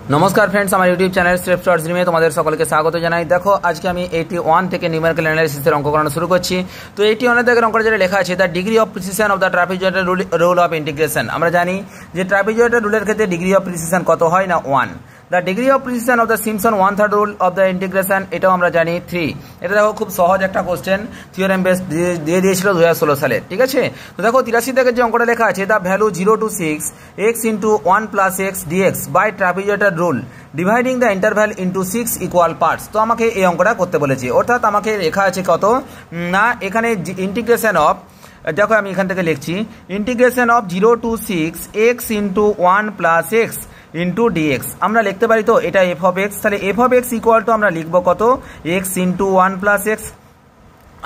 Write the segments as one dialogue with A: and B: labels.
A: नमस्कार फ्रेंड्स, हमारे YouTube channel step shorts में तुम्हारे सकलके स्वागत जानाई। देखो आज के আমি 81 থেকে নিউমেরিক্যাল অ্যানালাইসিসের অঙ্ক করানো শুরু করছি। তো 81 থেকে অঙ্কটা যেটা লেখা আছে, the degree of precision of the trapezoidal rule of integration. আমরা জানি যে ট্রাপিজয়েডাল রুলের ক্ষেত্রে ডিগ্রি অফ প্রিসিশন কত হয় না 1। The degree of precision of the Simpson 1/3 rule of the integration, এটাও আমরা জানি 3। এটা দেখো খুব সহজ একটা কোশ্চেন, থিওরেম বেস দিয়ে দিয়েছিল 2016 সালে, ঠিক আছে। তো দেখো 83 থেকে যে অঙ্কটা লেখা আছে, the value 0 to 6 x into 1 plus x dx by trapezoidal rule dividing the interval into 6 equal parts. তো আমাকে এই অঙ্কটা করতে বলেছে, অর্থাৎ আমাকে লেখা আছে কত না, এখানে ইন্টিগ্রেশন অফ, দেখো আমি এখান থেকে লিখছি integration of 0 to 6 x into 1 plus x into dx. আমরা লিখতে পারি তো এটা এফ অফ এক্স, তাহলে f of x equal to আমরা লিখবো কত এক্স ইন্টু 1 প্লাস এক্স।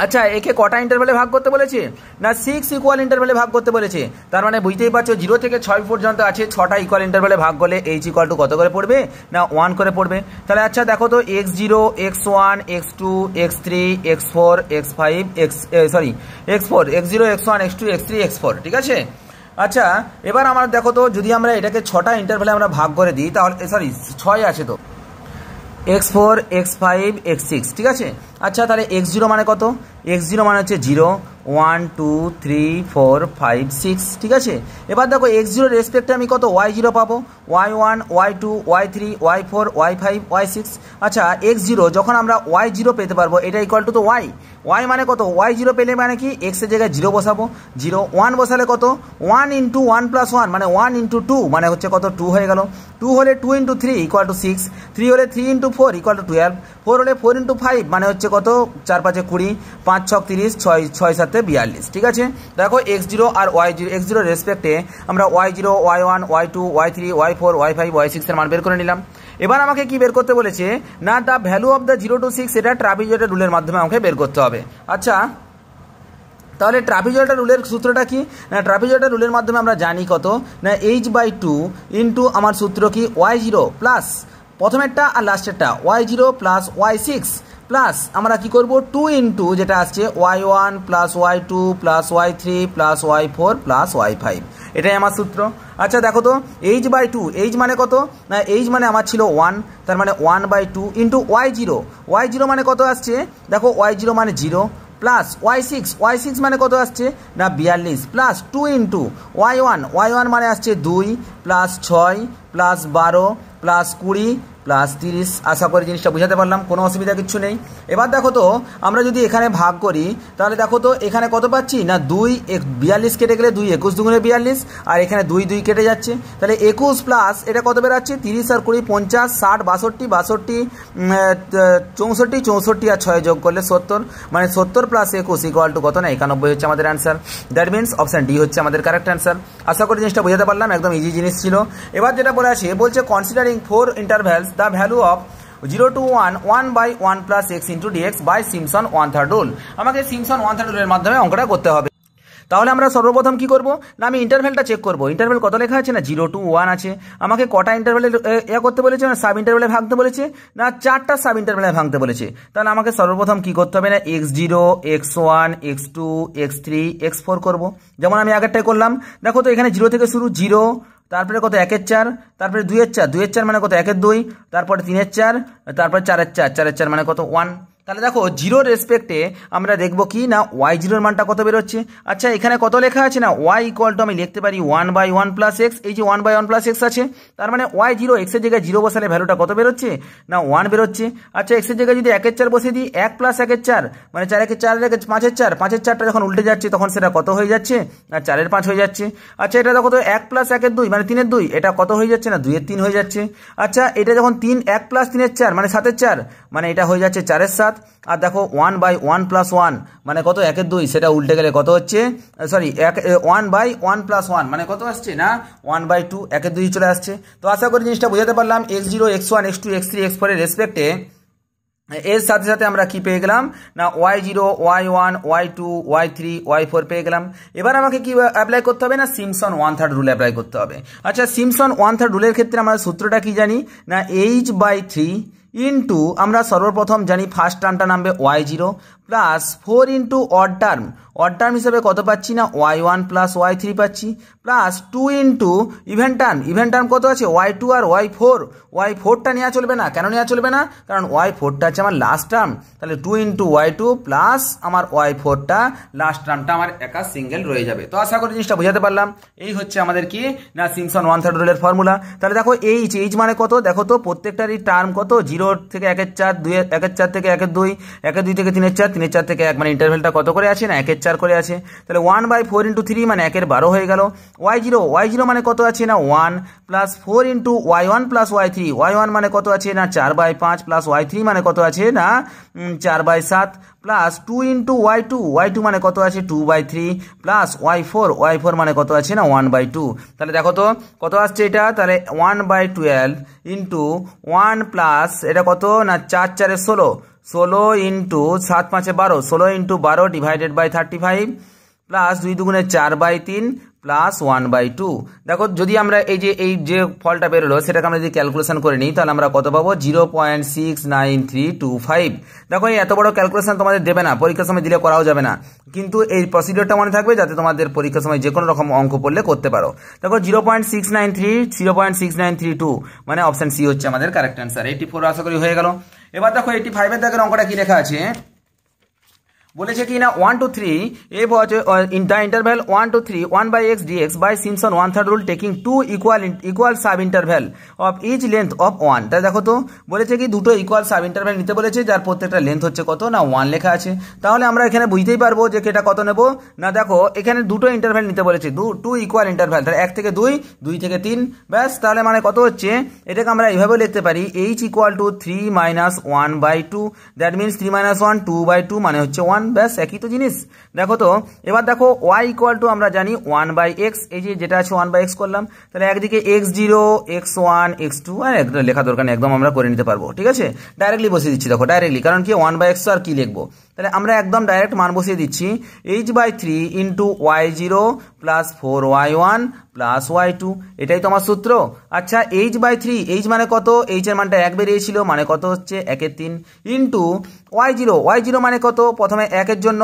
A: আচ্ছা, একে কটা ইন্টারভ্যালে ভাগ করতে বলেছে না 6 ইকুয়াল ইন্টারভ্যালে ভাগ করতে বলেছে। তার মানে বুঝতেই পারছো 0 থেকে 6 পর্যন্ত আছে, 6টা ইকুয়াল ইন্টারভ্যালে ভাগ করলে এইচ ইকুয়াল টু কত করে পড়বে না 1 করে পড়বে। তাহলে আচ্ছা দেখো তো x0 x1 x2 x3 x4 x5 x4 x0 x1 x2 x3 x4, ঠিক আছে। আচ্ছা এবার আমরা দেখো তো যদি আমরা এটাকে 6টা ইন্টারভ্যালে আমরা ভাগ করে দিই, তাহলে 6 আছে তো x4 x5 x6, ঠিক আছে। আচ্ছা তাহলে x0 মানে কত, x0 মানে হচ্ছে 0 1 2 3 4 5 6, ঠিক আছে। এবার দেখো x0 রেসপেক্টে আমি কত y0 পাবো, y1 y2 y3 y4 y5 y6। আচ্ছা x0 যখন আমরা y0 পেতে পারবো, এটা ইকুয়াল টু তো y মানে কত, y0 পেলে মানে কি x এর জায়গায় 0 বসাবো, 0 1 বসালে কত 1 ইন্টু 1 প্লাস 1 মানে 1 ইন্টু 2 মানে হচ্ছে কত 2 হয়ে গেল। 2 হলে 2 ইন্টু 3 ইকুয়াল টু 6, 3 হলে 3 ইন্টু 4 ইকুয়াল টু 12, 4 হলে 4 ইন্টু 5 মানে হচ্ছে কত 4 5 20, 5 6 30, 6 7 42, ঠিক আছে। দেখো x0 আর y0, x0 রেসপেক্টে আমরা y0 y1 y2 y3 y4 y5 y6 এর মান বের করে নিলাম। এবার আমাকে কি বের করতে বলেছে না the value of the 0 to 6, এটা ট্রাপিজয়েডাল রুলের মাধ্যমে আমাকে বের করতে হবে। আচ্ছা তাহলে ট্রাপিজয়েডাল রুলের সূত্রটা কি না, ট্রাপিজয়েডাল রুলের মাধ্যমে আমরা জানি কত না h/2 ইন্টু আমার সূত্র কি y0 প্লাস প্রথমেরটা আর লাস্টেরটা y0 প্লাস y6 প্লাস আমরা কি করব 2 ইন্টু যেটা আসছে y1 plus y2 plus y3 plus y4 plus y5, এটাই আমার সূত্র। আচ্ছা দেখো তো h/2, h মানে কত না h মানে আমার ছিল 1, তার মানে 1/2 ইন্টু y0 মানে কত আসছে, দেখো y0 মানে 0 প্লাস y6 মানে কত আসছে না 42 প্লাস 2 ইন্টু y1 মানে আসছে 2 প্লাস 6 প্লাস 12 প্লাস 20 প্লাস 30। আশা করি জিনিসটা বুঝাতে পারলাম, কোনো অসুবিধা কিছু নেই। এবার দেখো তো আমরা যদি এখানে ভাগ করি, তাহলে দেখো তো এখানে কত পাচ্ছি না 2 42 কেটে গেলে 2 21 দুগুণে 42, আর এখানে 2 2 কেটে যাচ্ছে, তাহলে 21 প্লাস এটা কত বেরাচ্ছে 30 আর 20 50 60 62 62 64 64 আর 6 যোগ করলে 70, মানে 70 প্লাস 21 ইকুয়াল টু কত না 91 হচ্ছে আমাদের answer. That means option D হচ্ছে আমাদের কারেক্ট অ্যান্সার। আশা করি জিনিসটা বুঝাতে পারলাম, একদম ইজি জিনিস ছিল। এবার যেটা বলে আছে বলছে considering 4 intervals the value of 0 to 1 1/1 plus x into dx by Simpson 1/3 rule। আমাকে সিম্পসন 1/3 রুলের মাধ্যমে অঙ্কটা করতে হবে। তাহলে আমরা সর্বপ্রথম কি করব না আমি ইন্টারভ্যালটা চেক করব। ইন্টারভ্যাল কত লেখা আছে না 0 to 1 আছে। আমাকে কটা ইন্টারভ্যালে করতে বলেছে না সাব ইন্টারভ্যালে ভাঙতে বলেছে না 4টা সাব ইন্টারভ্যালে ভাঙতে বলেছে। তাহলে আমাকে সর্বপ্রথম কি করতে হবে না x0 x1 x2 x3 x4 করব, যেমন আমি আগেরটাই করলাম। দেখো তো এখানে 0 থেকে শুরু 0, তারপরে কত 1 এর 4, তারপরে 2 এর 4, 2 এর 4 মানে কত 1 এর 2, তারপরে 3 এর 4, তারপরে 4 এর 4, 4 এর 4 মানে কত 1। তাহলে দেখো 0 রেসপেক্টে আমরা দেখব কি না y0 এর মানটা কত বেরোচ্ছে। আচ্ছা এখানে কত লেখা আছে না y ইকুয়াল টু আমি লিখতে পারি 1/1 প্লাস x, এই যে 1/1 প্লাস x আছে, তার মানে y0 x এর জায়গায় 0 বসালে ভ্যালুটা কত বেরোচ্ছে না 1 বেরোচ্ছে। আচ্ছা x এর জায়গায় যদি 1 এর 4 বসিয়ে দিই 1 প্লাস 1 এর 4 মানে 4 1 4 5 এর 4, 5 এর 4টা যখন উল্টে যাচ্ছে তখন সেটা কত হয়ে যাচ্ছে না 4 এর 5 হয়ে যাচ্ছে। আচ্ছা এটা দেখো তো 1 প্লাস 1 এর 2 মানে 3 এর 2, এটা কত হয়ে যাচ্ছে না 2 এর 3 হয়ে যাচ্ছে। আচ্ছা এটা যখন 1 প্লাস 3 এর 4 মানে 7 এর 4 মানে এটা হয়ে যাচ্ছে 4 এর 7। আর দেখো 1/1 প্লাস 1 মানে কত 1 এর 2, সেটা উল্টে গেলে কত হচ্ছে 1/1 প্লাস 1 মানে কত আসছে না 1/2, 1 এর 2 চলে আসছে। তো আশা করি জিনিসটা বুঝাতে পারলাম। x0 x1 x2 x3 x4 এর রেসপেক্টে এর সাথে সাথে আমরা কি পেয়ে গেলাম না y0 y1 y2 y3 y4 পেয়ে গেলাম। এবার আমাকে কি অ্যাপ্লাই করতে হবে না সিম্পসন 1/3 রুল অ্যাপ্লাই করতে হবে। আচ্ছা সিম্পসন 1/3 রুলের ক্ষেত্রে আমরা সূত্রটা কি জানি না h/3 ইন্টু আমরা সর্বপ্রথম জানি ফার্স্ট টার্মটা নামবে y0 plus 4 into odd term হিসেবে কত পাচ্ছি না y1 প্লাস y3 পাচ্ছি, প্লাস 2 ইন্টু ইভেন টার্ম কত আছে y2 আর y4টা নেওয়া চলবে না। কেন নেওয়া চলবে না? কারণ y4টা হচ্ছে আমার লাস্ট টার্ম, তাহলে 2 ইন্টু y2 প্লাস আমার y4টা লাস্ট টার্মটা আমার একা সিঙ্গেল রয়ে যাবে। তো আশা করি জিনিসটা বোঝাতে পারলাম। এই হচ্ছে আমাদের কি না সিম্পসন 1/3 রুলের ফর্মুলা। তাহলে দেখো এইচ মানে কত, দেখো তো প্রত্যেকটারই টার্ম কত, 0 থেকে 1-এর 4, 1-এর 4 থেকে 1-এর 2, 1-এর 2 থেকে 3-এর 4, 3-এর 4 থেকে 1, মানে ইন্টারভেলটা কত করে আছে না 1-এর 4 করে আছে। তাহলে 1/4 ইন্টু 3 মানে 1-এর 12 হয়ে গেল। y0 মানে কত আছে না 1 plus 4 into y1 plus y3, y1 মানে কত আছে না 4/5 প্লাস y3 মানে কত আছে না 4/7 প্লাস 2 ইন্টু y2 মানে কত আছে 2/3 প্লাস y4 মানে কত আছে না 1/2। তাহলে দেখো তো কত আসছে এটা, তাহলে 1/12 ইন্টু 1 প্লাস এটা কত না 4 16 into 7 5 12, 16 into 12 divided by 35 plus 2 2 4/3 plus 1/2। দেখো যদি আমরা এই যে ফলটা বেরোলো সেটাকে আমরা যদি ক্যালকুলেশন করে নিই তাহলে আমরা কত পাবো 0.69325। দেখো এই এত বড় ক্যালকুলেশন তোমাদের দেবে না, পরীক্ষার সময় দিলে করাও যাবে না, কিন্তু এই প্রসিডিওরটা মনে থাকবে যাতে তোমাদের পরীক্ষার সময় যে কোনো রকম অঙ্ক পড়লে করতে পারো। দেখো 0.693 মানে অপশন সি হচ্ছে আমাদের কারেক্ট অ্যান্সার। 84 আশা করি হয়ে গেল। এবার দেখো 85-এর দাগের অঙ্কটা কি লেখা আছে, বলেছে কি না 1 to 3 A in the interval 1 to 3 1/x dx by Simpson 1/3 rule taking two equal sub interval of each length of 1। তাহলে দেখো তো বলেছে কি দুটো ইকুয়াল সাব ইন্টারভ্যাল নিতে বলেছে যার প্রত্যেকটা লেন্থ হচ্ছে কত না 1 লেখা আছে। তাহলে আমরা এখানে বুঝতেই পারবো যে এটা কত নেব না, দেখো এখানে দুটো ইন্টারভ্যাল নিতে বলেছে, টু ইকুয়াল ইন্টারভ্যাল, তাহলে 1 থেকে 2, 2 থেকে 3, ব্যাস। তাহলে মানে কত হচ্ছে, এটাকে আমরা এইভাবে লিখতে পারি h = 3 - 1/2, দ্যাট মিনস 3 - 1 2/2 মানে হচ্ছে 1, ব্যাস একই তো জিনিস। দেখো তো এবার দেখো y = আমরা জানি 1/x, এই যেটা আছে 1/x করলাম, তাহলে একদিকে x0 x1 x2 আর একদম লেখা দরকার নেই, একদম আমরা করে নিতে পারবো, ঠিক আছে। ডাইরেক্টলি বসিয়ে দিচ্ছি, দেখো ডাইরেক্টলি, কারণ কি 1/x আর কি লিখবো, তাহলে আমরা একদম ডাইরেক্ট মান বসিয়ে দিচ্ছি h/3 into y0 plus 4y1 plus y2, এটাই তো আমার সূত্র। আচ্ছা h/3, h মানে কত, h এর মানটা 1 বেরিয়েছিল, মানে কত হচ্ছে 1/3 ইন্টু y0 মানে কত, প্রথমে 1 এর জন্য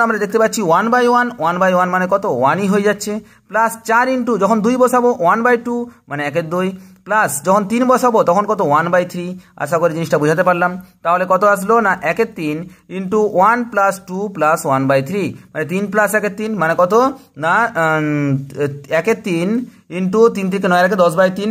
A: আমরা দেখতে পাচ্ছি 1/1 মানে কত 1ই হয়ে যাচ্ছে, প্লাস 4 ইন্টু যখন 2 বসাবো 1/2 মানে 1/2, প্লাস যখন 3 বসাবো তখন কত 1/3। আশা করি জিনিসটা বোঝাতে পারলাম। তাহলে কত আসলো না 1/3 ইন্টু 1 প্লাস 2 প্লাস 1/3, মানে 3 প্লাস 1/3 মানে কত না 1/3 ইন্টু 3 থেকে 9 10/3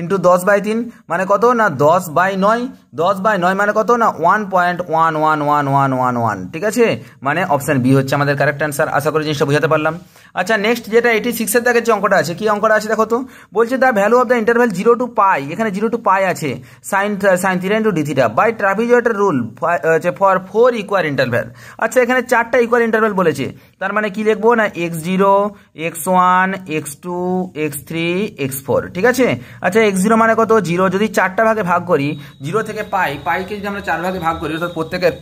A: ইন্টু 10/3 মানে কত না 10/9 মানে কত না 1.11111, ঠিক আছে, মানে অপশন বি হচ্ছে আমাদের কারেক্ট অ্যান্সার। আশা করি জিনিসটা বোঝাতে পারলাম। আচ্ছা নেক্সট যেটা 86-এর দাগের যে অঙ্কটা আছে, কি অঙ্কটা আছে দেখো তো, বলছে the value of the interval 0 to π, এখানে 0 to π আছে sin θ ইন্টু d θ বাই ট্রাপিজয়েডের রুল ফর 4 ইকুয়াল ইন্টারভ্যাল। আচ্ছা এখানে 4টা ইকুয়াল ইন্টারভ্যাল বলেছে, তার মানে কি লিখবো না x0 x1 x2 x3 x4, ঠিক আছে। আচ্ছা x0 মানে কত 0, যদি 4টা ভাগে ভাগ করি 0 থেকে পাইকে যদি আমরা 4 ভাগে ভাগ করি অর্থাৎ প্রত্যেকের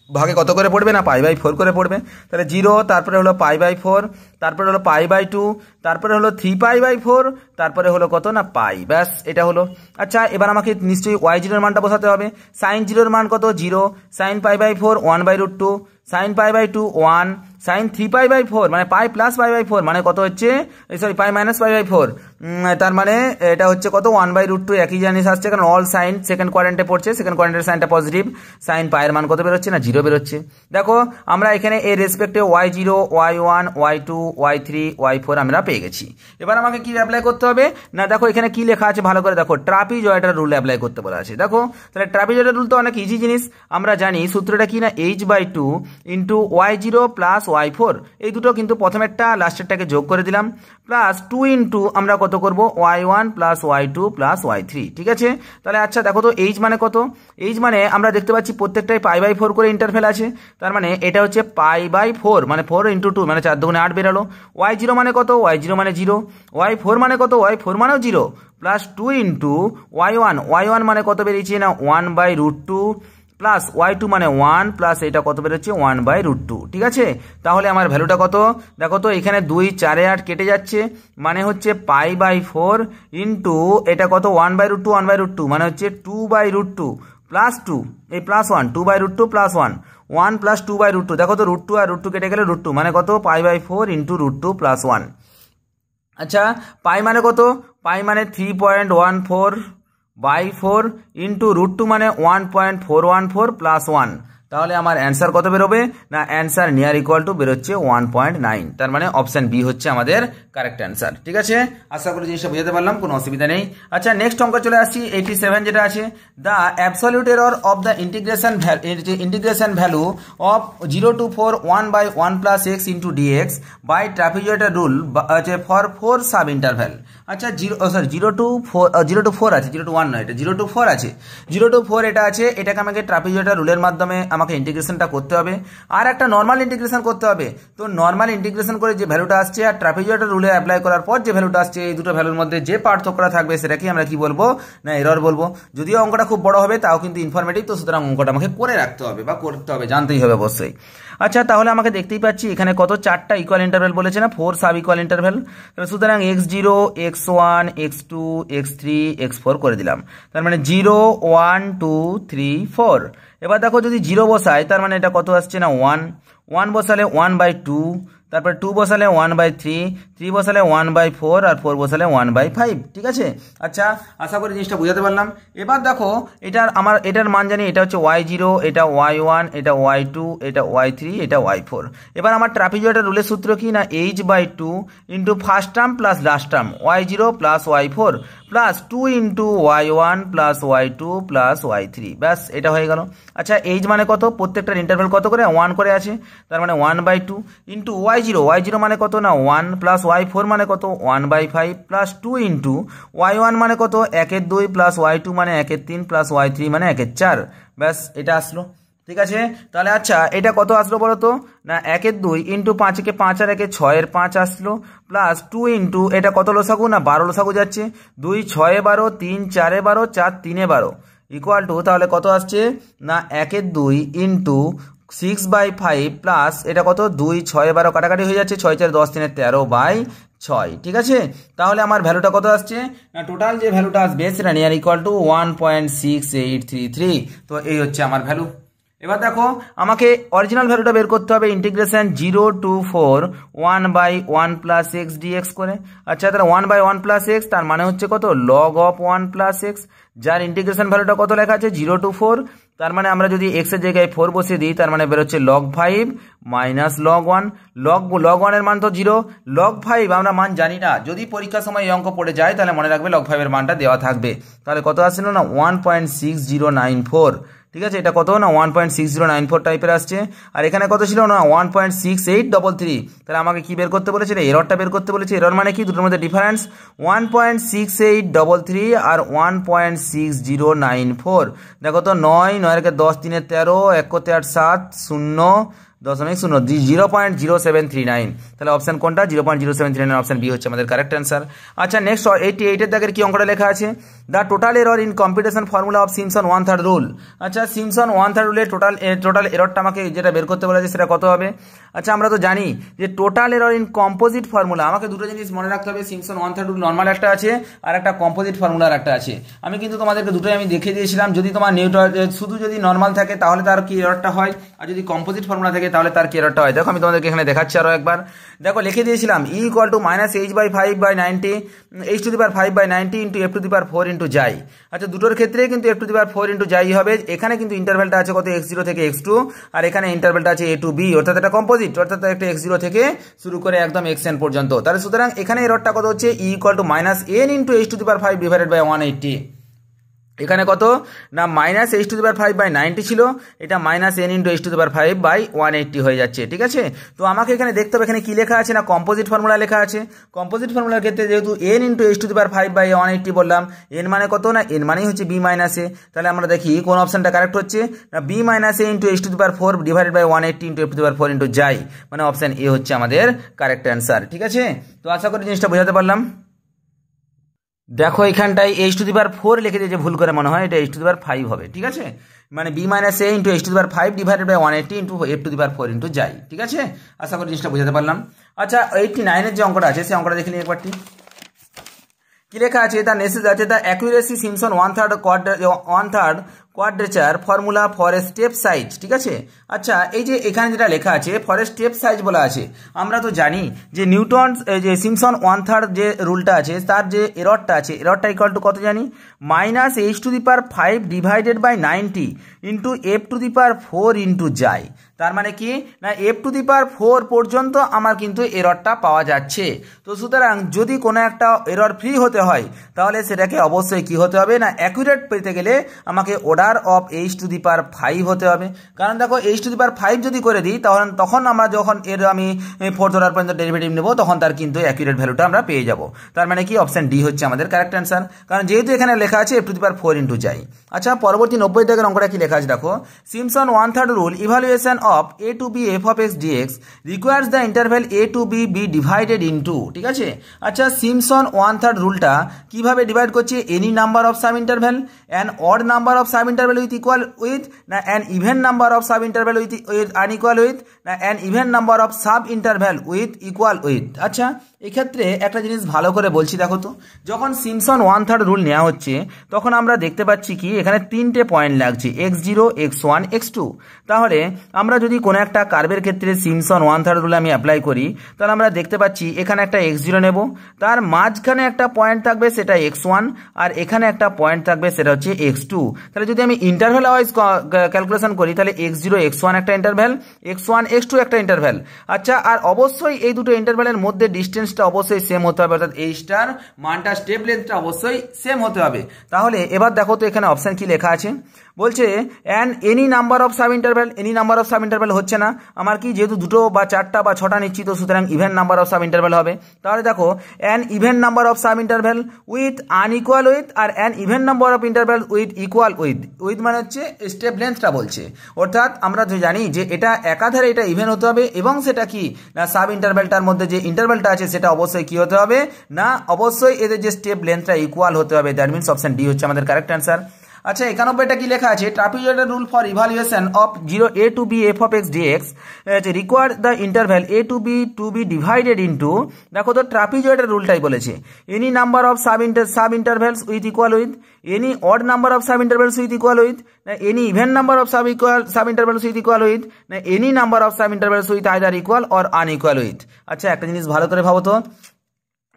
A: ভাগে কত করে পড়বে না π/4 করে পড়বে। তাহলে 0, তারপরে হলো π/4, তারপরে হলো π/2, তারপরে হলো 3π/4, তারপরে হলো কত না π, ব্যাস এটা হলো। আচ্ছা এবার আমাকে নিশ্চয়ই y0 এর মানটা বসাতে হবে। sin 0 এর মান কত 0, sin π/4 1/√2, sin π/2 1, sin 3π/4 মানে π প্লাস π/4 মানে কত হচ্ছে, সরি π মাইনাস π/4, তার মানে এটা হচ্ছে কত 1/√2, একই জিনিস আসছে কারণ অল সাইন সেকেন্ড কোয়াড্রেন্টে পড়ছে, সেকেন্ড কোয়াড্রেন্টের সাইনটা পজিটিভ, sin π এর মান কত বেরোচ্ছে না 0 বেরোচ্ছে। দেখো আমরা এখানে এর রেসপেক্টে y0 y1 y2 y3 y4 আমরা পেয়ে গেছি। এবার আমাকে কি অ্যাপ্লাই করতে হবে না, দেখো এখানে কি লেখা আছে ভালো করে দেখো, ট্রাপিজয়েডাল রুল অ্যাপ্লাই করতে বলা আছে। দেখো তাহলে ট্রাপিজয়েডাল রুল তো অনেক ইজি জিনিস, আমরা জানি সূত্রটা কি না h/2 into y0 plus y4, এই দুটো কিন্তু প্রথমেরটা লাস্টেরটাকে যোগ করে দিলাম, প্লাস 2 ইন্টু আমরা কত করব y1 plus y2 plus y3, ঠিক আছে। তাহলে আচ্ছা দেখো তো h মানে কত, h মানে আমরা দেখতে পাচ্ছি প্রত্যেকটাই π/4 করে ইন্টারভ্যাল আছে, তার মানে এটা হচ্ছে π/4 মানে 4 ইন্টু 2 মানে 4 দুগুণে 8 বেরালো। y0 মানে কত, y0 মানে 0, y4 মানে কত, y4 মানেও 0, প্লাস 2 ইন্টু y1 মানে কত বেরিয়েছে না 1/√2, প্লাস y2 মানে 1, প্লাস এটা কত বেরোচ্ছে 1/√2, ঠিক আছে। তাহলে আমার ভ্যালুটা কত দেখো তো, এখানে 2 4 8 কেটে যাচ্ছে, মানে হচ্ছে π/4 ইন্টু এটা কত 1/√2 মানে হচ্ছে 2/√2 প্লাস টু, এই plus one, 2/√2 plus one, 1 plus 2/√2, দেখো তো √2 আর √2 কেটে গেলে √2 মানে কত, π/4 ইন্টু √2 প্লাস 1। আচ্ছা পাই মানে কত, পাই মানে 3.14/4 ইন্টু √2 মানে 1.414 প্লাস 1। তাহলে আমার অ্যান্সার কত বেরোবে না, অ্যান্সার নিয়ার ইকুয়াল টু বেরোচ্ছে 1.9। তার মানে অপশন বি হচ্ছে আমাদের কারেক্ট অ্যান্সার। ঠিক আছে, আশা করি জিনিসটা বুঝাতে পারলাম, কোনো অসুবিধা নেই। আচ্ছা নেক্সট অঙ্ক চলে আসছি 87 যেটা আছে, the absolute error of the integration value of 0 to 4 1/1 plus x into dx by trapezoidal rule for 4 sub interval. আচ্ছা 0 to 4 আছে, 0 to 1 নয়, এটা 0 to 4 আছে, 0 to 4 এটা আছে, এটাকে আমাকে ট্রাপিজয়েডাল রুলের মাধ্যমে আমাকে ইন্টিগ্রেশনটা করতে হবে, আর একটা নর্মাল ইন্টিগ্রেশন করতে হবে। তো নর্মাল ইন্টিগ্রেশন করে যে ভ্যালুটা আসছে আর ট্রাপিজয়েডাল রুলে অ্যাপ্লাই করার পর যে ভ্যালুটা আসছে, এই দুটো ভ্যালুর মধ্যে যে পার্থক্যটা থাকবে সেটাকে আমরা কি বলবো না, এরর বলবো। যদিও অঙ্কটা খুব বড় হবে তাও কিন্তু ইনফরমেটিভ, তো সুতরাং অঙ্কটা আমাকে করে রাখতে হবে বা করতে হবে, জানতেই হবে অবশ্যই। আচ্ছা তাহলে আমাকে দেখতেই পাচ্ছি এখানে কত, 4টা ইকুয়াল ইন্টারভ্যাল বলেছে না, 4 সাব ইকুয়াল ইন্টারভ্যাল। সুতরাং x0 x1 x2 x3 x4 করে দিলাম, তার মানে 0 1 2 3 4। এবার দেখো যদি 0 বসাই তার মানে এটা কত আসছে না 1, 1 বসালে 1/2, তারপর 2 বসালে 1/3, 3 বসালে 1/4 আর 4 বসালে 1/5। ঠিক আছে, আচ্ছা আশা করি জিনিসটা বুঝাতে পারলাম। এবার দেখো এটার মান জানি, এটা হচ্ছে y0, এটা y1, এটা y2, এটা y3, এটা y4। এবার আমার ট্রাপিজয়েডাল রুলের সূত্র কি না, h/2 into first term plus last term y0 plus y4 plus 2 into y1 plus y2 plus y3, ব্যাস এটা হয়ে গেল। আচ্ছা এইচ মানে কত, প্রত্যেকটার ইন্টারভ্যাল কত করে, 1 করে আছে, তার মানে 1/2 ইন্টু y0 মানে কত না 1 প্লাস y4 মানে কত 1/5 প্লাস 2 ইন্টু y1 মানে কত 1/2 প্লাস y2 মানে 1/3 প্লাস y3 মানে 1/4, ব্যাস এটা আসলো। ঠিক আছে, তাহলে আচ্ছা এটা কত আসলো বলো তো না, 1/2 ইন্টু 5 5 আর 6 5 আসলো, প্লাস 2 ইন্টু এটা কত লসাগু না 12 লসাগু যাচ্ছে, 2 6 12 3 4 12 4 3 12 ইকুয়াল টু, তাহলে কত আসছে না 1/2 ইন্টু 6/5 প্লাস এটা কত 2 6 12 কাটাকাটি হয়ে যাচ্ছে, 6 4 10 3 13/6। ঠিক আছে, তাহলে আমার ভ্যালুটা কত আসছে না, টোটাল যে ভ্যালুটা আসবে সেটা নিয়ার ইকুয়াল টু 1.6833। তো এই হচ্ছে আমার ভ্যালু। এবার দেখো আমাকে অরিজিনাল ভ্যালুটা বের করতে হবে, integration 0 to 4 1/1 plus x dx করে। আচ্ছা তাহলে 1/1 প্লাস এক্স তার মানে হচ্ছে কত, লগ অফ 1 প্লাস এক্স, যার ইন্টিগ্রেশন ভ্যালুটা কত লেখা আছে 0 to 4, তার মানে আমরা যদি এক্স এর জায়গায় 4 বসিয়ে দিই তার মানে বেরোচ্ছে log 5 মাইনাস log 1। log 1 এর মান তো 0, log 5 আমরা মান জানি না, যদি পরীক্ষার সময় এই অঙ্ক পড়ে যায় তাহলে মনে রাখবে log 5 এর মানটা দেওয়া থাকবে। তাহলে কত আসছিল না 1.6094। ঠিক আছে, এটা কত না 1.6094 টাইপের আসছে, আর এখানে কত ছিল না 1.6833। তাহলে আমাকে কি বের করতে বলেছে, এররটা বের করতে বলেছে। এরর মানে কি, দুটোর মধ্যে ডিফারেন্স 1.6833 আর 1.6094। দেখো তো 9 9 কে 10 3 13 1 করতে 8 7 0.0 0.0739। তাহলে অপশন কোনটা, 0.0739, অপশন বি হচ্ছে আমাদের কারেক্ট অ্যান্সার। আচ্ছা নেক্সট 88 এর দাগের কি অঙ্কটা লেখা আছে, the total error in computation formula of Simpson 1/3 rule. আচ্ছা সিমসন 1/3 রুলের টোটাল এররটা আমাকে যেটা বের করতে বলেছে সেটা কত হবে। আচ্ছা আমরা তো জানি যে total error in composite formula, আমাকে দুটো জিনিস মনে রাখতে হবে, সিমসন 1/3 রুল নর্মাল একটা আছে আর একটা কম্পোজিট ফর্মুলার একটা আছে। আমি কিন্তু তোমাদেরকে দুটোই আমি দেখিয়ে দিয়েছিলাম, যদি তোমার শুধু যদি নর্মাল থাকে তাহলে তার কি এররটা হয়, আর যদি কম্পোজিট ফর্মুলা থাকে তাহলে তার কি এররটা হয়। দেখো আমি তোমাদেরকে এখানে দেখাচ্ছি আরো একবার, দেখো লিখে দিয়েছিলাম e equal two -h/5/90 h⁵ into f⁴ into যাই। আচ্ছা দুটোর ক্ষেত্রে কিন্তু f⁴ ইন্টু যাই হবে, এখানে কিন্তু ইন্টারভ্যালটা আছে কত x0 থেকে x2, আর এখানে ইন্টারভ্যালটা আছে a to b, অর্থাৎ এটা কম্পোজিট, অর্থাৎ একটা x0 থেকে শুরু করে একদম xn পর্যন্ত। তাহলে সুতরাং এখানে এররটা কত হচ্ছে e equal to -n into h⁵ divided by 180। এখানে কত না -h⁵/90 ছিল, এটা -n ইন্টু h⁵/180 হয়ে যাচ্ছে। ঠিক আছে, তো আমাকে এখানে দেখতে হবে এখানে কি লেখা আছে না কম্পোজিট ফর্মুলা লেখা আছে। কম্পোজিট ফর্মুলার ক্ষেত্রে যেহেতু n ইন্টু h⁵/180 বললাম, n মানে কত না n মানেই হচ্ছে b মাইনাস a। তাহলে আমরা দেখি কোন অপশনটা কারেক্ট হচ্ছে না b minus a into h⁴ divided by 180 into f⁴ into যাই, মানে অপশন এ হচ্ছে আমাদের কারেক্ট অ্যান্সার। ঠিক আছে, তো আশা করি জিনিসটা বোঝাতে পারলাম। দেখো এখানটায় h⁴ লিখে দিয়েছে ভুল করে, মনে হয় এটা h⁵ হবে। ঠিক আছে, মানে b minus a into h⁵ divided by 180 into f⁴ into যাই। ঠিক আছে, আশা করি জিনিসটা বোঝাতে পারলাম। আচ্ছা 89 এর যে অঙ্কটা আছে সেই অঙ্কটা দেখে নিই একবারটি। কি লেখা আছে, দ্য নেসেস আছে the accuracy Simpson 1/3 quadrature formula for a step size, ঠিক আছে। আচ্ছা, এই যে এখানে যেটা লেখা আছে ফর এ স্টেপ সাইজ বলা আছে, আমরা তো জানি যে নিউটন যে সিমসন 1/3 যে রুলটা আছে তার যে এররটা আছে, এররটা ইকুয়াল টু কত জানি, -h⁵ divided by 90 into f⁴ into যাই। তার মানে কি না f⁴ পর্যন্ত আমার কিন্তু এররটা পাওয়া যাচ্ছে। তো সুতরাং যদি কোনো একটা এরর ফ্রি হতে হয় তাহলে সেটাকে অবশ্যই কি হতে হবে না অ্যাকুরেট পেতে গেলে আমাকে অর্ডার অফ h⁵ হতে হবে। কারণ দেখো h⁵ যদি করে দিই তখন আমরা যখন এর আমি 4th অর্ডার পর্যন্ত ডেরিভেটিভ নেব তখন তার কিন্তু অ্যাকুরেট ভ্যালুটা আমরা পেয়ে যাব। তার মানে কি অপশন ডি হচ্ছে আমাদের কারেক্ট অ্যান্সার, কারণ যেহেতু এখানে লেখা আছে f⁴ ইন্টু যাই। আচ্ছা, পরবর্তী 90 দাগের অঙ্কটা কি লেখা আছে দেখো, Simpson 1/3 rule evaluation of a to b f of x dx requires the interval a to b be divided into, ঠিক আছে। আচ্ছা, সিমসন 1/3 রুলটা কিভাবে ডিভাইড করছে, any number of sub interval, an odd number of sub interval with equal width, না an even number of sub interval with unequal width, না an even number of sub interval with equal width. আচ্ছা, এক্ষেত্রে একটা জিনিস ভালো করে বলছি দেখো তো, যখন সিমসন 1/3 রুল নেওয়া হচ্ছে তখন আমরা দেখতে পাচ্ছি কি এখানে 3টে পয়েন্ট লাগছে, x0, x1, x2। তাহলে আমরা যদি কোনো একটা কার্ভের ক্ষেত্রে সিমসন 1/3 রুল আমি অ্যাপ্লাই করি তাহলে আমরা দেখতে পাচ্ছি এখানে একটা x0 নেব, তার মাঝখানে একটা পয়েন্ট থাকবে সেটা x1, আর এখানে একটা পয়েন্ট থাকবে সেটা হচ্ছে x2। তাহলে যদি আমি ইন্টারভ্যাল ওয়াইজ ক্যালকুলেশন করি তাহলে x0, x1 একটা ইন্টারভ্যাল, x1, x2 একটা ইন্টারভ্যাল। আচ্ছা, আর অবশ্যই এই দুটো ইন্টারভ্যালের মধ্যে ডিস্টেন্সটা অবশ্যই সেম হতে হবে, অর্থাৎ এই স্টার মানটা স্টেপ লেন্থটা অবশ্যই সেম হতে হবে। তাহলে এবার দেখো তো এখানে অপশন কি লেখা আছে, বলছে an any number of sub interval, any number of sub interval হচ্ছে না আমার, কি যেহেতু দুটো বা চারটা বা ছটা নিচ্ছি তো সুতরাং even number of sub interval হবে। তাহলে দেখো an even number of sub interval with unequal with, আর an even number of interval with equal with. With মানে হচ্ছে স্টেপ লেন্থটা বলছে, অর্থাৎ আমরা জানি যে এটা একাধারে এটা ইভেন হতে হবে এবং সেটা কি না সাব ইন্টারভ্যালটার মধ্যে যে ইন্টারভ্যালটা আছে সেটা অবশ্যই কি হতে হবে না অবশ্যই এদের যে স্টেপ লেন্থটা ইকুয়াল হতে হবে। দ্যাট মিনস অপশন ডি হচ্ছে আমাদের কারেক্ট অ্যান্সার। আচ্ছা, 91টা কি লেখা আছে, trapezoidal rule for evaluation of 0 a to b f of x dx require the interval a to b divided into, দেখো তো ট্রাপিজয়েডাল রুলটাই বলেছে any number of subintervals with equal width, any odd number of subintervals with equal width, না any even number of subintervals with equal width, না any number of subintervals with either equal or unequal width. আচ্ছা, একটা জিনিস ভালো করে ভাবো তো,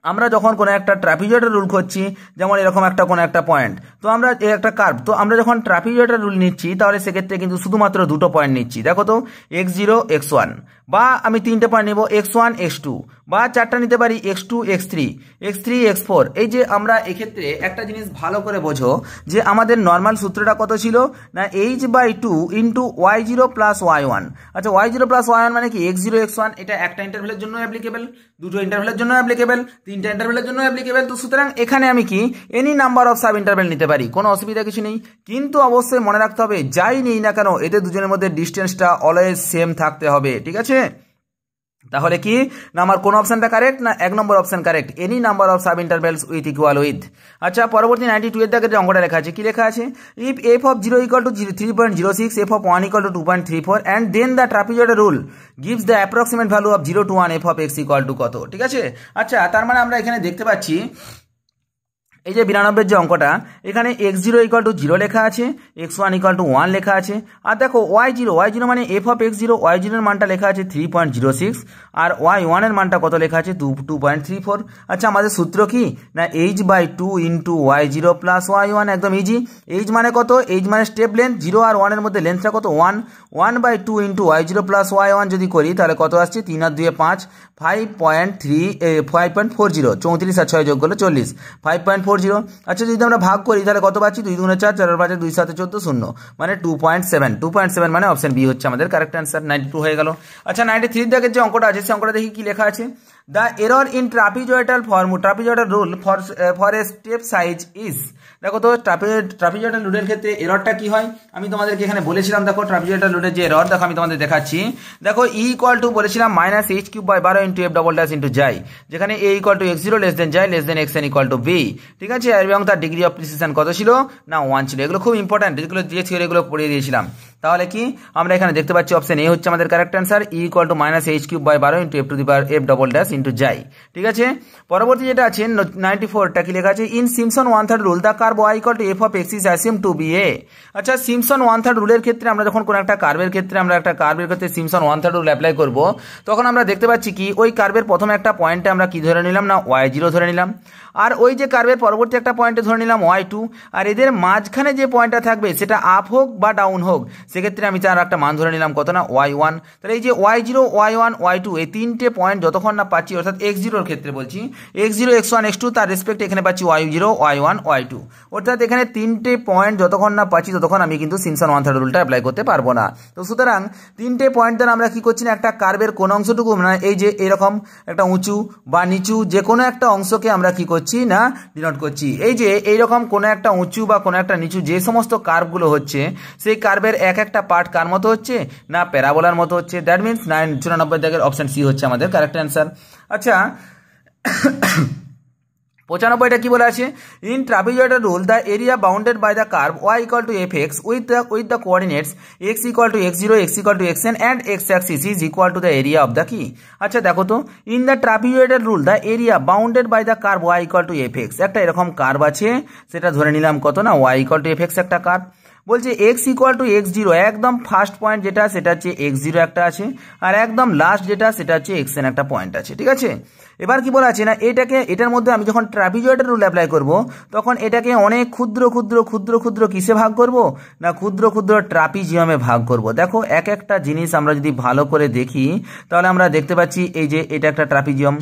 A: আমরা যখন কোনো একটা ট্রাপিজয়েডাল রুল করছি, যেমন এরকম একটা কোনো একটা পয়েন্ট, তো আমরা একটা কার্ভ, তো আমরা যখন ট্রাপিজয়েডাল রুল নিচ্ছি তাহলে সেক্ষেত্রে কিন্তু শুধুমাত্র দুটো পয়েন্ট নিচ্ছি। দেখো তো x0, x1, বা আমি 3টে পয়েন্ট নেব x1, x2, বা 4টা নিতে পারি x2, x3, x3, x4। এই যে আমরা এক্ষেত্রে একটা জিনিস ভালো করে বোঝো যে আমাদের নর্মাল সূত্রটা কত ছিল না h/2 into y0 plus y1। আচ্ছা, y0 প্লাস y1 মানে কি x0, x1 এটা একটা ইন্টারভ্যালের জন্য অ্যাপ্লিকেবল, দুটো ইন্টারভ্যালের জন্য অ্যাপ্লিকেবল, 3টা ইন্টারভ্যালের জন্য অ্যাপ্লিকেবল। তো সুতরাং এখানে আমি কি any number of sub interval নিতে পারি, কোনো অসুবিধা কিছু নেই। কিন্তু অবশ্যই মনে রাখতে হবে যাই নেই না কেন এদের দুজনের মধ্যে ডিস্টেন্সটা অলওয়েজ সেম থাকতে হবে, ঠিক আছে। তাহলে কি না আমার কোন অপশনটা কারেক্ট না 1 number option correct, any number of subintervals with equal width. আচ্ছা, পরবর্তী 92 এর দাগে যে অঙ্কটা লেখা আছে কি লেখা আছে, if f of 0 equal to 3.06, f of 1 equal to 2.34 and then the trapezoidal rule gives the approximate value of 0 to 1 f of x equal to কত, ঠিক আছে। আচ্ছা, তার মানে আমরা এখানে দেখতে পাচ্ছি এই যে 92 যে অঙ্কটা এখানে x0 ইকুয়াল টু 0 লেখা আছে, x1 ইকুয়াল টু 1 লেখা আছে, আর দেখো y0 মানে f of x0, y0 এর মানটা লেখা আছে 3.06 আর y1 এর মানটা কত লেখা আছে 2.34। আচ্ছা, আমাদের সূত্র কি না h/2 into y0 plus y1, একদম ইজি। h মানে কত, h মানে স্টেপ লেন্থ, 0 আর 1 এর মধ্যে লেন্থটা কত 1, 1/2 ইন্টু y0 প্লাস y1 যদি করি তাহলে কত আসছে 3 আর 2 5, 5.40, 34 আর 6 যোগ করলে 40, 5.40। আচ্ছা, যদি আমরা ভাগ করি তাহলে কত পাচ্ছি 2 2 4, 4 5 2 7 14, 0 মানে 2.7 মানে অপশন বি হচ্ছে আমাদের কারেক্ট অ্যান্সার। 92 হয়ে গেল। আচ্ছা, 93 দাগের যে অঙ্কটা আছে সেই অঙ্কটা দেখি কি লেখা আছে, the error in trapezoidal rule for a step size is. দেখো তো ট্রাপিজয়েডাল রুলের ক্ষেত্রে এররটা কি হয় আমি তোমাদেরকে এখানে বলেছিলাম। দেখো ট্রাপিজয়েডাল রুলের যে এরর দেখো আমি তোমাদের দেখাচ্ছি। দেখো ই ইকুয়াল টু বলেছিলাম -h³/12 ইন্টু f" ইন্টু যাই, যেখানে a equal to x0 less than যাই less than xn equal to b, ঠিক আছে। এবং তার ডিগ্রি অফ প্রিসিশন কত ছিল না 1 ছিল। এগুলো খুব ইম্পর্টেন্ট, যেগুলো যে থিওরি এগুলো পড়িয়ে দিয়েছিলাম। তাহলে কি আমরা এখানে দেখতে পাচ্ছি অপশন এ হচ্ছে আমাদের correct answer, E equal to -h³/12 into f" into যাই, ঠিক আছে। পরবর্তী যেটা আছে 94টা কি লেখা আছে, in Simpson 1/3 rule the curve y equal to F of X is assume to be a. আচ্ছা, সিমসন 1/3 রুলের ক্ষেত্রে আমরা যখন কোনো একটা কার্ভের ক্ষেত্রে আমরা একটা কার্ভের ক্ষেত্রে সিমসন 1/3 রুল অ্যাপ্লাই করব, তখন আমরা দেখতে পাচ্ছি কি ওই কার্ভের প্রথম একটা পয়েন্টে আমরা কি ধরে নিলাম না y0 ধরে নিলাম, আর ওই যে কার্ভের পরবর্তী একটা পয়েন্টে ধরে নিলাম y2, আর এদের মাঝখানে যে পয়েন্টটা থাকবে সেটা আপ হোক বা ডাউন হোক, সেক্ষেত্রে আমি তার একটা মান ধরে নিলাম কত না y1। তাহলে এই যে y0 y1 y2 এই তিনটে পয়েন্ট যতক্ষণ না পাচ্ছি, অর্থাৎ x0 এর ক্ষেত্রে বলছি x0 x1 x2 তার রেসপেক্টে এখানে পাচ্ছি y0 y1 y2, অর্থাৎ এখানে তিনটে পয়েন্ট যতক্ষণ না পাচ্ছি ততক্ষণ আমি কিন্তু সিমসন 1/3 রুলটা অ্যাপ্লাই করতে পারবো না। তো সুতরাং তিনটে পয়েন্ট দ্বারা আমরা কি করছি না একটা কার্ভের কোন অংশটুকু মানে এই যে এরকম একটা উঁচু বা নিচু যে কোনো একটা অংশকে আমরা কি করছি না ডিনোট করছি। এই যে এইরকম কোনো একটা উঁচু বা কোনো একটা নিচু যে সমস্ত কার্ভগুলো হচ্ছে, সেই কার্ভের এক একটা পার্ট কার মতো হচ্ছে না প্যারাবোলার মতো হচ্ছে। দ্যাট মিনস 94 দাগের অপশন সি হচ্ছে আমাদের কারেক্ট অ্যান্সার। আচ্ছা, 95টা কি বলা আছে, in trapezoidal rule the area bounded by the curve y equal to f x with the coordinates x equal to x0 x equal to xn and x axis is equal to the area of the কি। আচ্ছা দেখো তো, in the trapezoidal rule the area bounded by the curve y equal to f x, একটা এরকম curve আছে, সেটা ধরে নিলাম কত না y equal to f x একটা কার্ভ। বলছে x ইকুয়াল টু x0, একদম ফার্স্ট পয়েন্ট যেটা সেটা হচ্ছে x0 একটা আছে, আর একদম লাস্ট যেটা সেটা হচ্ছে xn একটা পয়েন্ট আছে, ঠিক আছে। এবার কি বলা আছে না এটার মধ্যে আমি যখন ট্রাপিজয়েডাল রুল অ্যাপ্লাই করব, তখন এটাকে অনেক ক্ষুদ্র ক্ষুদ্র ক্ষুদ্র ক্ষুদ্র কিসে ভাগ করব না ক্ষুদ্র ক্ষুদ্র ট্রাপিজিয়ামে ভাগ করব। দেখো এক একটা জিনিস আমরা যদি ভালো করে দেখি তাহলে আমরা দেখতে পাচ্ছি এই যে এটা একটা ট্রাপিজিয়াম,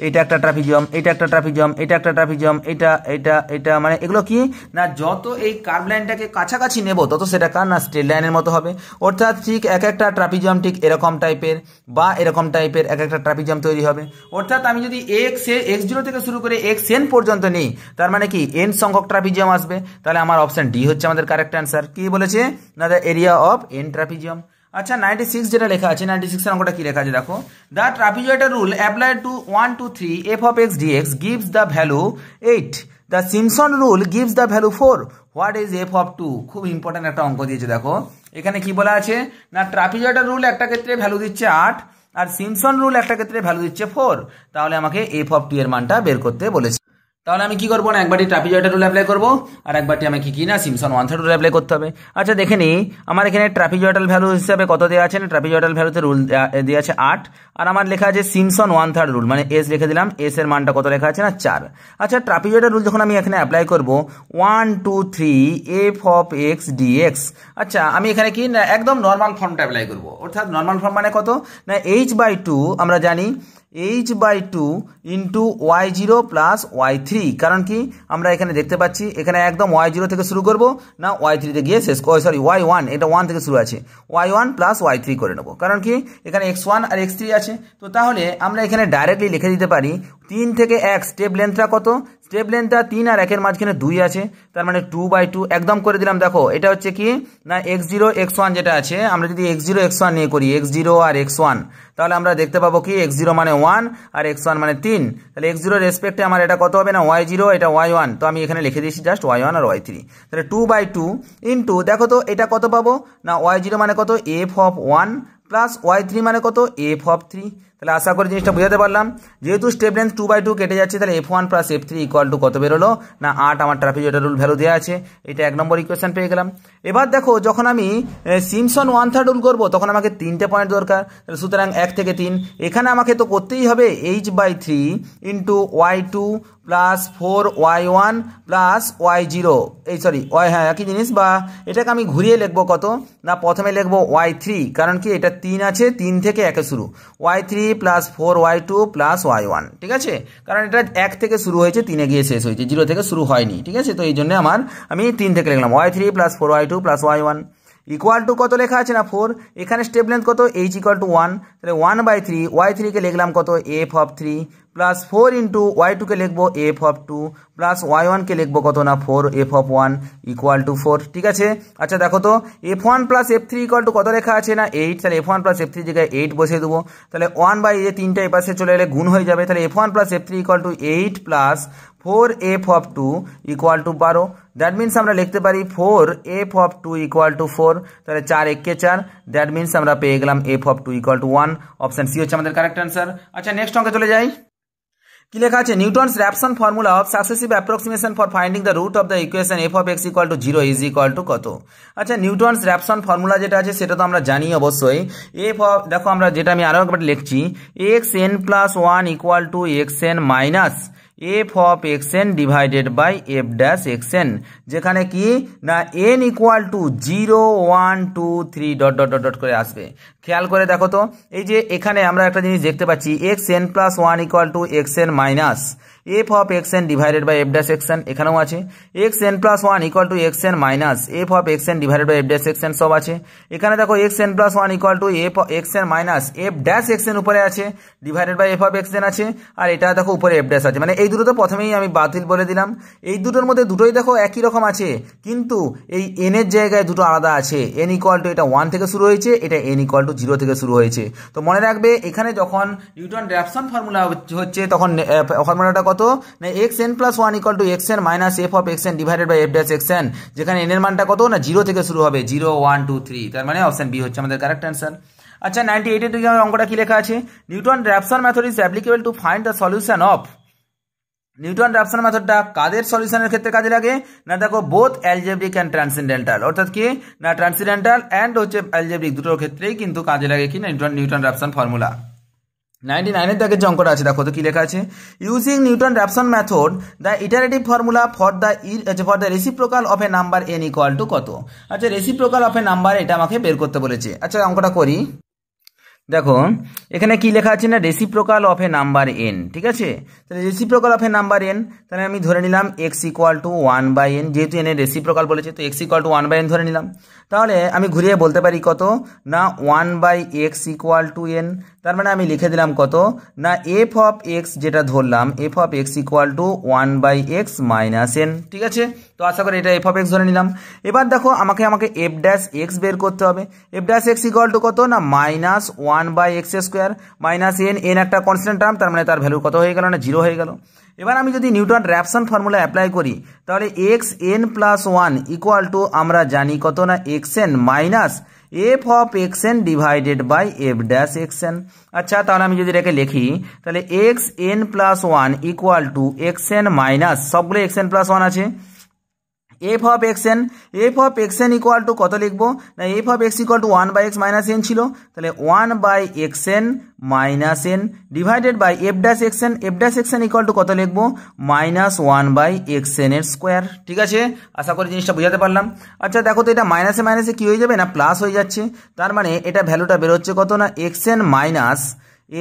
A: এটা একটা ট্রাপিজিয়াম, এটা একটা ট্রাপিজিয়াম, এটা একটা ট্রাপিজিয়াম, এটা এটা এটা মানে এগুলো কি না যত এই কার্ভ লাইনটাকে কাছাকাছি নেব তত সেটা কার না স্ট্রেট লাইনের মতো হবে। অর্থাৎ ঠিক এক একটা ট্রাপিজিয়াম ঠিক এরকম টাইপের বা এরকম টাইপের এক একটা ট্রাপিজিয়াম তৈরি হবে। অর্থাৎ আমি যদি x0 থেকে শুরু করে xn পর্যন্ত নেই, তার মানে কি n সংখ্যক ট্রাপিজিয়াম আসবে। তাহলে আমার অপশন ডি হচ্ছে আমাদের কারেক্ট অ্যান্সার। কি বলেছে না the area of n trapezium. আচ্ছা 96 যেটা লেখা আছে, 96 এর অঙ্কটা কি লেখা আছে দেখো, the trapezoidal rule applied to 1 2 3 f of x dx gives the value 8, the Simpson rule gives the value 4, what is f of 2। খুব ইম্পর্টেন্ট একটা অঙ্ক দিয়েছে দেখো, এখানে কি বলা আছে না ট্রাপিজয়েডাল রুল একটা ক্ষেত্রে ভ্যালু দিচ্ছে 8 আর সিমসন রুল একটা ক্ষেত্রে ভ্যালু দিচ্ছে 4, তাহলে আমাকে f of 2 এর মানটা বের করতে বলেছে। তাহলে আমি কি করবো না একবারটি ট্রাপিজয়েডাল রুল অ্যাপ্লাই করবো আর একবারটি আমাকে কি না সিমসন 1/3 রুল অ্যাপ্লাই করতে হবে। আচ্ছা দেখে নিই, আমার এখানে ট্রাপিজয়েডাল ভ্যালু হিসাবে কত দেওয়া আছে না ট্রাপিজয়েডাল ভ্যালুতে রুল দেওয়া আছে 8, আর আমার লেখা আছে সিমসন 1/3 রুল মানে এস লিখে দিলাম, এস এর মানটা কত লেখা আছে না 4। আচ্ছা ট্রাপিজয়েডাল রুল যখন আমি এখানে অ্যাপ্লাই করবো 1 2 3 f of x dx, আচ্ছা আমি এখানে কি না একদম নর্মাল ফর্মটা অ্যাপ্লাই করবো। অর্থাৎ নর্মাল ফর্ম মানে কত না h/2 আমরা জানি h/2 into y0 plus y3, কারণ কি আমরা এখানে দেখতে পাচ্ছি এখানে একদম y0 থেকে শুরু করব না y3 তে গিয়ে শেষ y1, এটা 1 থেকে শুরু আছে, y1 প্লাস y3 করে নেব, কারণ কি এখানে x1 আর x3 আছে। তো তাহলে আমরা এখানে ডাইরেক্টলি লিখে দিতে পারি 3 থেকে 1 স্টেপ লেন্থটা কত, স্টেপ লেন্থটা 3 আর 1 এর মাঝখানে 2 আছে, তার মানে 2/2 একদম করে দিলাম। দেখো এটা হচ্ছে কি না x0 x1 যেটা আছে, আমরা যদি x0 x1 নিয়ে করি x0 আর x1, তাহলে আমরা দেখতে পাবো কি x0 মানে 1 আর x1 মানে 3, তাহলে x0 রেসপেক্টে আমার এটা কত হবে না y0, এটা y1, তো আমি এখানে লিখে দিয়েছি জাস্ট y1 আর y3, তাহলে 2/2 ইন্টু দেখো তো এটা কত পাবো না y0 মানে কত f of 1 প্লাস y3 মানে কত f of 3। তাহলে আশা করি জিনিসটা বুঝাতে পারলাম। যেহেতু স্টেপ লেন্থ 2/2 কেটে যাচ্ছে, তাহলে f1 plus f3 equal to কত বেরোলো না 8, আমার ট্রাপিজয়েডাল রুল ভ্যালু দেওয়া আছে, এটা 1 নম্বর ইকুয়েশন পেয়ে গেলাম। এবার দেখো যখন আমি সিমসন 1/3 রুল করবো তখন আমাকে 3টে পয়েন্ট দরকার, সুতরাং 1 থেকে 3 এখানে আমাকে তো করতেই হবে h/3 into y2 plus 4y1 plus y0, এই সরি হ্যাঁ একই জিনিস, বা এটাকে আমি ঘুরিয়ে লিখবো কত না প্রথমে লিখবো y3, কারণ কি এটা 3 আছে, 3 থেকে 1 শুরু, y3 plus 4y2 plus y1, ঠিক আছে, কারণ এটা 1 থেকে শুরু হয়েছে 3 গিয়ে শেষ হয়েছে, 0 থেকে শুরু হয়নি, ঠিক আছে। তো এই জন্য আমি 3 থেকে লিখলাম y3 plus 4y2 plus y1 equal to কত লেখা আছে না 4, এখানে স্টেপ লেন্থ কত h ইকুয়াল টু 1, তাহলে 1/3 y3 কে লিখলাম কত f of 3 plus 4 into y2 কে লিখবো এফ অফ 2 প্লাস y1 কে লিখবো কত না 4 এফ অফ 1 ইকুয়াল টু 4, ঠিক আছে। আচ্ছা দেখো তো f1 plus f3 equal to কত লেখা আছে না 8, তাহলে f1 প্লাস f3 জায়গায় 8 বসিয়ে দেবো, তাহলে 1 বাই এই তিনটা এই পাশে চলে এলে গুণ হয়ে যাবে, তাহলে f1 plus f3 equal to 8 plus 4 F of 2 equal two 12, that means আমরা লিখতে পারি 4 এফ অফ 2 ইকুয়াল টু 4, তাহলে 4 একে 4, দ্যাট মিনস আমরা পেয়ে গেলাম f of 2 equal to 1, option C হচ্ছে আমাদের কারেক্ট অ্যান্সার। আচ্ছা নেক্সট অঙ্কে চলে যাই, কি লেখা আছে Newton's Raphson formula of successive approximation for finding the root of the equation f of x equal to 0 is equal to কত। আচ্ছা নিউটনস র্যাপসন ফর্মুলা যেটা আছে সেটা তো আমরা জানি অবশ্যই, এফ অফ দেখো আমরা যেটা আমি আরো একবার লিখছি x n plus 1 equal to x n minus f of x n divided by f dash x n, যেখানে কি না n equal to 0 1 2 3 dot dot dot dot করে আসবে। খেয়াল করে দেখো তো এই যে এখানে আমরা একটা জিনিস দেখতে পাচ্ছি x n plus 1 equal to x n minus f of x n divided by f dash x n, এখানেও আছে x n plus 1 equal to x n minus f of x n divided by f dash x n সব আছে। এখানে দেখো x n plus 1 equal to f x n minus f dash x n উপরে আছে divided by f of x N আছে, আর এটা দেখো উপরে এফ ড্যাশ আছে, মানে এই দুটো তো প্রথমেই আমি বাতিল বলে দিলাম। এই দুটোর মধ্যে দুটোই দেখো একই রকম আছে, কিন্তু এই এন এর জায়গায় দুটো আলাদা আছে, এন ইকুয়াল টু এটা 1 থেকে শুরু হয়েছে, এটা এন ইকুয়াল টু 0 থেকে শুরু হয়েছে। তো মনে রাখবে এখানে যখন নিউটন র্যাপসন ফর্মুলা হচ্ছে তখন ফর্মুলাটা কত না x n plus 1 equal to x n minus f of x n divided by f dash x n, যেখানে এন এর মানটা কত না 0 থেকে শুরু হবে, 0 1 2 3, তার মানে অপশন বি হচ্ছে আমাদের কারেক্ট অ্যান্সার। আচ্ছা 98 এর দিকে অঙ্কটা কি লেখা আছে Newton Raphson method is applicable to find the solution of, Newton Raphson মেথডটা কাদের সলিউশনের ক্ষেত্রে কাজে লাগে না দেখো বোথ অ্যালজেব্রিক অ্যান্ড ট্রান্সেন্ডেন্টাল, অর্থাৎ কি না ট্রান্সেন্ডেন্টাল অ্যান্ড হচ্ছে অ্যালজেব্রিক দুটোর ক্ষেত্রেই কিন্তু কাজে লাগে কি নিউটন র্যাপসন ফর্মুলা। 99 এর দাগে যে অঙ্কটা আছে দেখো তো কি লেখা আছে using Newton Raphson method the iterative formula for the reciprocal of a number N equal to কত। আচ্ছা রেসিপ্রোকাল অফ এ নাম্বার এটা আমাকে বের করতে বলেছে। আচ্ছা অঙ্কটা করি, দেখো এখানে কি লেখা আছে না reciprocal of a number n, ঠিক আছে। তাহলে reciprocal of a number n, তাহলে আমি ধরে নিলাম x equal to 1 by n, যেহেতু এন এর রেসিপ্রোকাল বলেছে তো x equal to 1 by n ধরে নিলাম। তাহলে আমি ঘুরিয়ে বলতে পারি কত না 1 by x equal to n, তার মানে আমি লিখে দিলাম কত না এফ অফ এক্স যেটা ধরলাম f of x equal to 1 by x minus n, ঠিক আছে। তো আশা করি এটা এফ অফ এক্স ধরে নিলাম। এবার দেখো আমাকে এফ ড্যাশ এক্স বের করতে হবে, f dash x equal to কত না minus 1 by x square minus n, n একটা কনস্ট্যান্ট টার্ম, তার মানে তার ভ্যালু কত হয়ে গেল না 0 হয়ে গেল। এবার আমি যদি নিউটন র্যাপসন ফর্মুলা অ্যাপ্লাই করি তাহলে x n plus 1 equal to আমরা জানি কত না x n minus f of x n divided by f dash x n. আচ্ছা তাহলে আমি যদি এটাকে লিখি তাহলে x n plus 1 equal to x n minus সবগুলো এক্স এন প্লাস 1 আছে f of x n equal to কত লিখবো না f of x equal to 1 by x minus n ছিল, তাহলে 1 by x n minus n divided by f dash x n equal to কত লিখবো minus 1 by x n এর square, ঠিক আছে। আশা করি জিনিসটা বুঝাতে পারলাম। আচ্ছা দেখো তো এটা মাইনাসে মাইনাসে কি হয়ে যাবে না প্লাস হয়ে যাচ্ছে, তার মানে এটা ভ্যালুটা বেরোচ্ছে কত না x n minus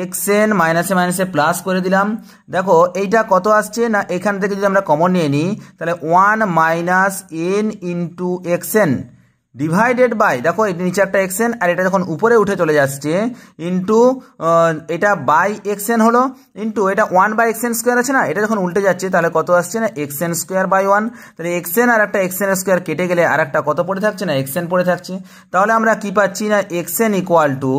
A: x N মাইনাসে মাইনাসে প্লাস করে দিলাম। দেখো এইটা কত আসছে না এখান থেকে যদি আমরা কমন নিয়ে নিই তাহলে 1 minus n into x n divided by দেখো এটা নিচে একটা এক্স এন আর এটা যখন উপরে উঠে চলে যাচ্ছে ইন্টু এটা বাই এক্স এন হলো ইন্টু এটা 1 বাই এক্স এন স্কোয়ার আছে না, এটা যখন উল্টে যাচ্ছে তাহলে কত আসছে না এক্স এন স্কোয়ার বাই 1, তাহলে এক্স এন আর একটা এক্স এন স্কোয়ার কেটে গেলে আর একটা কত পড়ে থাকছে না এক্স এন পড়ে থাকছে। তাহলে আমরা কি পাচ্ছি না x n equal to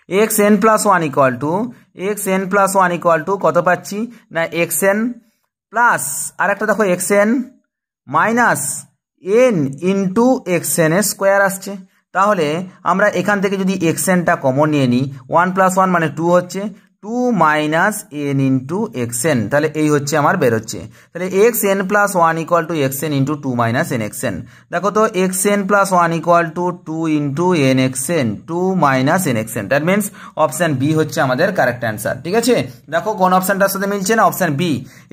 A: x n plus 1 equal to কত পাচ্ছি না এক্স এন প্লাস আর একটা দেখো x n minus n into x n এর স্কোয়ার আসছে। তাহলে আমরা এখান থেকে যদি এক্স এনটা কমন নিয়ে নিই 1 প্লাস 1 মানে 2 হচ্ছে 2 minus n into x n, তাহলে এই হচ্ছে আমার বেরোচ্ছে। তাহলে x n plus 1 equal to x n into 2 minus n x n. দেখো তো x n plus 1 equal to 2 into n x n 2 minus n x n, that means option B হচ্ছে আমাদের কারেক্ট অ্যান্সার, ঠিক আছে। দেখো কোন অপশনটার সাথে মিলছে না option B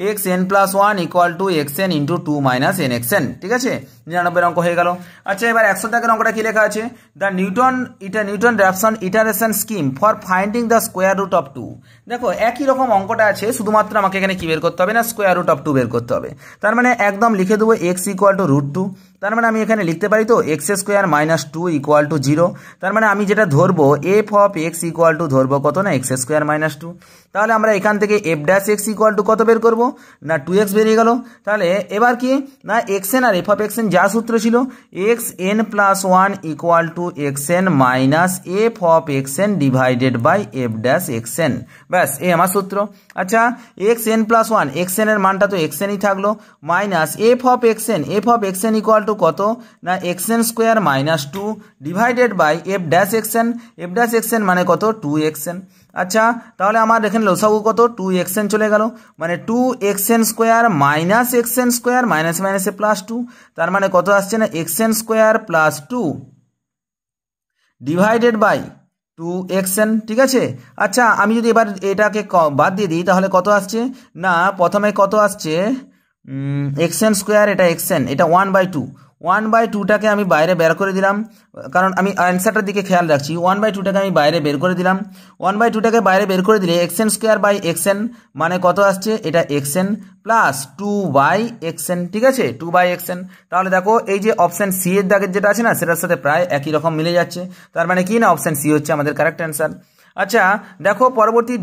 A: x n plus 1 equal to x n into 2 minus n x n, ঠিক আছে। 99 অঙ্ক হয়ে গেল। আচ্ছা এবার 100 টাকার অঙ্কটা কি লেখা আছে the Newton Raphson iteration scheme for finding the square root of 2। দেখো একই রকম অঙ্কটা আছে, শুধুমাত্র আমাকে এখানে কি বের করতে হবে না স্কোয়ার রুট অফ 2 বের করতে হবে। তার মানে একদম লিখে দেবো এক্স ইকুয়াল টু √2, তার মানে আমি এখানে লিখতে পারি তো x square minus 2 equal to 0। তার মানে আমি যেটা ধরবো F of x equal two ধরবো কত না এক্স স্কোয়ার মাইনাস 2। তাহলে আমরা এখান থেকে F dash x equal to কত বের করবো না 2x বেরিয়ে গেল। তাহলে এবার কি না এক্স এন আর এফ অফ এক্স এন যা সূত্র ছিল x n plus 1 equal to x n minus f of x n divided by f dash x n, ব্যাস এই আমার সূত্র। আচ্ছা x n plus 1 x n এর মানটা তো এক্স এনই থাকলো minus f of x n equal to কত না x n square minus 2 divided by f dash x N মানে কত 2xn। আচ্ছা তাহলে আমার এখানে লসাগু কত 2xn চলে গেল, মানে 2xn square minus x n square minus মাইনাসে প্লাস 2, তার মানে কত আসছে না x n square plus 2 divided by 2xn, ঠিক আছে। আচ্ছা আমি যদি এবার এটাকে বাদ দিয়ে দিই তাহলে কত আসছে না প্রথমে কত আসছে এক্সএন স্কোয়ার, এটা এক্সএন, এটা 1/2টাকে আমি বাইরে বের করে দিলাম, কারণ আমি অ্যান্সারটার দিকে খেয়াল রাখছি। 1/2টাকে আমি বাইরে বের করে দিলাম, 1/2টাকে বাইরে বের করে দিলে এক্সএন স্কোয়ার বাই এক্সএন মানে কত আসছে এটা এক্সএন প্লাস 2/xn, ঠিক আছে 2/xn। তাহলে দেখো এই যে অপশন সি এর দাগের যেটা আছে না সেটার সাথে প্রায় একই রকম মিলে যাচ্ছে, তার মানে কি না অপশন সি হচ্ছে আমাদের কারেক্ট অ্যান্সার। আচ্ছা দেখো পরবর্তী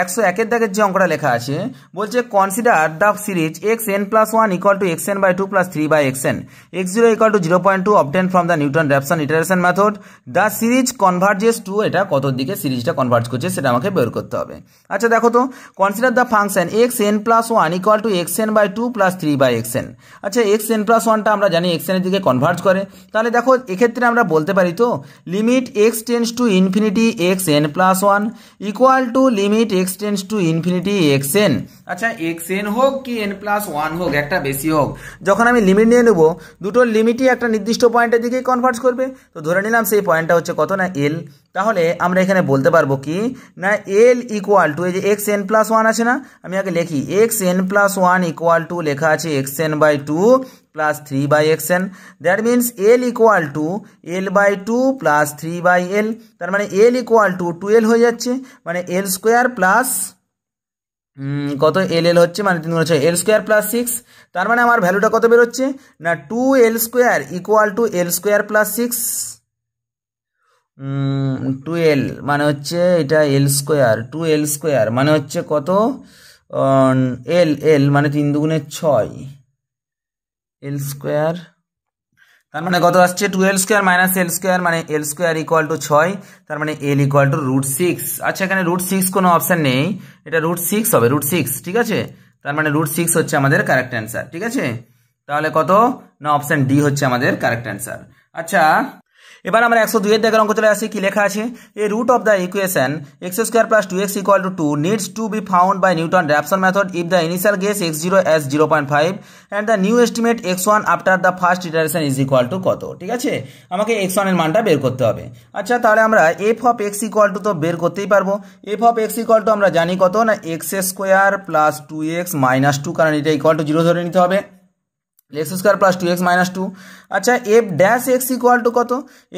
A: 101 দাগের যে অঙ্কটা লেখা আছে বলছে consider the series x n plus 1 equal to x n by 2 plus 3/xn x0 equal to 0.2 obtain from the Newton Raphson iteration method the series converges to, এটা কত দিকে সিরিজটা কনভার্জ করছে সেটা আমাকে বের করতে হবে। আচ্ছা দেখো তো consider the function x n plus 1 equal to x n by 2 plus 3/xn। আচ্ছা এক্স এন প্লাস 1টা আমরা জানি এক্স এন এর দিকে কনভার্জ করে, তাহলে দেখো এক্ষেত্রে আমরা বলতে পারি তো limit x tends to infinity x n plus 1 equal to limit x tends to infinity x n. আচ্ছা এক্স এন হোক কি এন প্লাস 1 হোক একটা বেশি হোক, যখন আমি লিমিট নিয়ে নেবো দুটোর লিমিটই একটা নির্দিষ্ট পয়েন্টের দিকে কনভার্জ করবে, তো ধরে নিলাম সেই পয়েন্টটা হচ্ছে কত না এল। তাহলে আমরা এখানে বলতে পারবো কি না এল ইকুয়াল টু এই যে এক্স এন প্লাস 1 আছে না, আমি আগে লিখি x n plus 1 equal to লেখা আছে x n by 2 plus 3/xn, that means l equal to l by 2 plus 3/l, তার মানে এল ইকুয়াল টু 2l হয়ে যাচ্ছে, মানে এল স্কোয়ার প্লাস কত এল হচ্ছে মানে 3 হচ্ছে এল স্কোয়ার প্লাস 6, তার মানে আমার ভ্যালুটা কত বেরোচ্ছে না 2l square equal to L square plus 6, 2l মানে হচ্ছে এটা এল স্কোয়ার 2l স্কোয়ার মানে হচ্ছে কত এল মানে 3 দুগুণে 6 এল স্কোয়ার, তার মানে কত আসছে 2l square minus L square মানে এল স্কোয়ার ইকুয়াল টু 6, তার মানে এল ইকুয়াল টু √6। আচ্ছা এখানে √6 কোনো অপশন নেই, এটা √6 হবে √6, ঠিক আছে, তার মানে √6 হচ্ছে আমাদের কারেক্ট অ্যান্সার, ঠিক আছে। তাহলে কত না অপশন ডি হচ্ছে আমাদের কারেক্ট অ্যান্সার। আচ্ছা এবার আমরা 102 এর দাগের অঙ্ক চলে আসি, কি লেখা আছে a root of the equation X square plus 2x equal to 2 needs to be found by Newton Raphson method if the initial guess x0 as 0.5 and the new estimate x1 after the first iteration is equal to কত, ঠিক আছে, আমাকে x1 এর মানটা বের করতে হবে। আচ্ছা তাহলে আমরা F of x equal two তো বের করতেই পারবো, F of x equal to আমরা জানি কত না x square plus 2x minus 2, কারণ এটা ইকুয়াল টু 0 ধরে নিতে হবে, x square plus 2x minus 2। আচ্ছা F dash x equal to কত,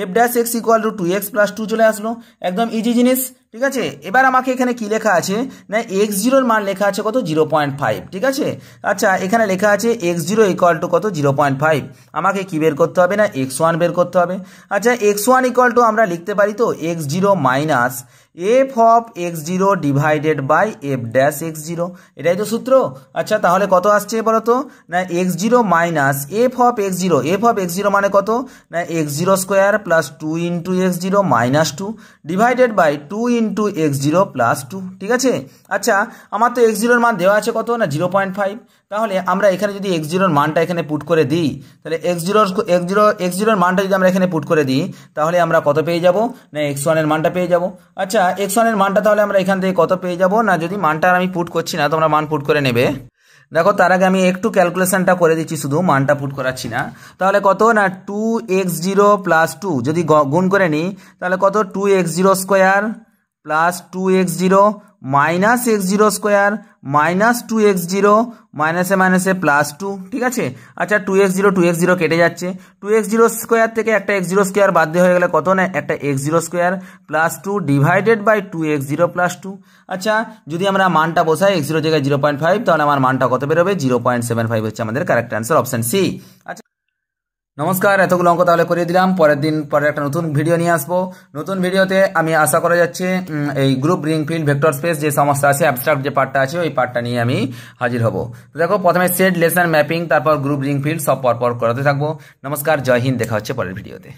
A: F dash x equal to 2x plus 2 চলে আসলো, একদম ইজি জিনিস, ঠিক আছে। এবার আমাকে এখানে কি লেখা আছে না x0 মান লেখা আছে কত 0.5, ঠিক আছে। আচ্ছা এখানে লেখা আছে x0 ইকুয়াল টু কত 0.5, আমাকে কি বের করতে হবে না x1 বের করতে হবে। আচ্ছা x1 ইকুয়াল টু আমরা লিখতে পারি তো x0 minus f of x0 divided by f dash x0, এটাই তো সূত্র। আচ্ছা তাহলে কত আসছে বলতো না x0 minus f of x0 মানে কত না x0 square plus 2 into x0 minus 2 divided by 2 into x0 plus 2, ঠিক আছে। আচ্ছা আমার তো x0 এর মান দেওয়া আছে কত না 0.5, তাহলে আমরা এখানে যদি x0 এর মানটা এখানে পুট করে দিই, তাহলে x0 এর মানটা যদি আমরা এখানে পুট করে দিই তাহলে আমরা কত পেয়ে যাব না x1 এর মানটা পেয়ে যাব। আচ্ছা x1 এর মানটা তাহলে আমরা এখান থেকে কত পেয়ে যাব না, যদি মানটা আমি পুট করছি না তোমরা মান পুট করে নেবে, দেখো তার আগে আমি একটু ক্যালকুলেশনটা করে দিচ্ছি, শুধু মানটা পুট করাচ্ছি না। তাহলে কত না 2x0 প্লাস 2 যদি গুণ করে নিই তাহলে কত 2x0 square plus 2x0 minus x0 square minus 2x0 মাইনাসে মাইনাসে প্লাস 2, ঠিক আছে। আচ্ছা 2x0 কেটে যাচ্ছে, 2x0 স্কোয়ার থেকে একটা x0 স্কোয়ার বাদ দিয়ে হয়ে গেলে কত না একটা x0 square plus 2 divided by 2x0 plus 2। আচ্ছা যদি আমরা মানটা বসাই x0 জায়গায় 0.5 তাহলে আমার মানটা কত বেরোবে 0.75 হচ্ছে আমাদের কারেক্ট অ্যান্সার, অপশন সি। আচ্ছা নমস্কার, এতগুলো অঙ্ক তাহলে করিয়ে দিলাম। পরের দিন পরে একটা নতুন ভিডিও নিয়ে আসবো। নতুন ভিডিওতে আমি আশা করা যাচ্ছে এই group ring field vector space যে সমস্যা আছে, অ্যাবস্ট্রাক্ট যে পার্টটা আছে ওই পার্টটা নিয়ে আমি হাজির হব। তো দেখো, প্রথমে সেট, লেসন, ম্যাপিং, তারপর গ্রুপ রিং ফিল্ড সব পরপর করাতে থাকবো। নমস্কার, জয় হিন্দ, দেখা হচ্ছে পরের ভিডিওতে।